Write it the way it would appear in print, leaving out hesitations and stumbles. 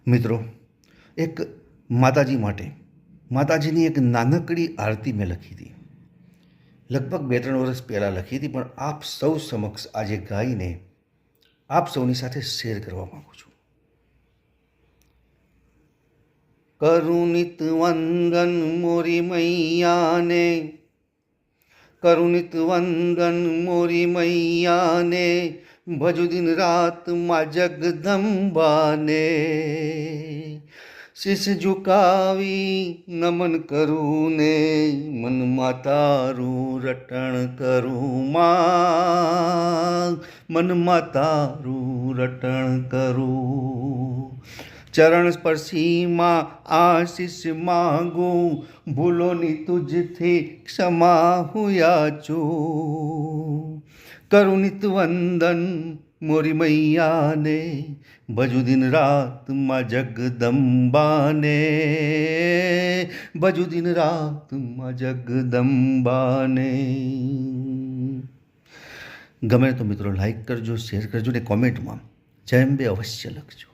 મિત્રો, એક માતાજી માટે માતાજીની એક નાનકડી આરતી મેં લખી હતી. લગભગ 2-3 વર્ષ પહેલાં લખી હતી, પણ આપ સૌ સમક્ષ આજે ગાઈને આપ સૌની સાથે શેર કરવા માગું છું. કરુણિત વંદન મોરી મૈયાને, કરુણિત વંદન મોરી મૈયાને, ભજુ દિન રાત માં જગદંબાને. શીશ ઝુકાવી નમન કરું ને, મનમાં તારું રટણ કરું માં, મનમાં તારું રટણ કરું. ચરણ સ્પર્શીમાં આશીષ માગું, ભૂલોની તુજથી ક્ષમા હું યાચું. કરુણિત વંદન મોરી મૈયાને, ભજુ દિન રાત માં જગદંબાને, ભજુ દિન રાત માં જગદંબાને. ગમે તો મિત્રો લાઈક કરજો, શેર કરજો ને કોમેન્ટમાં જય અંબે અવશ્ય લખજો.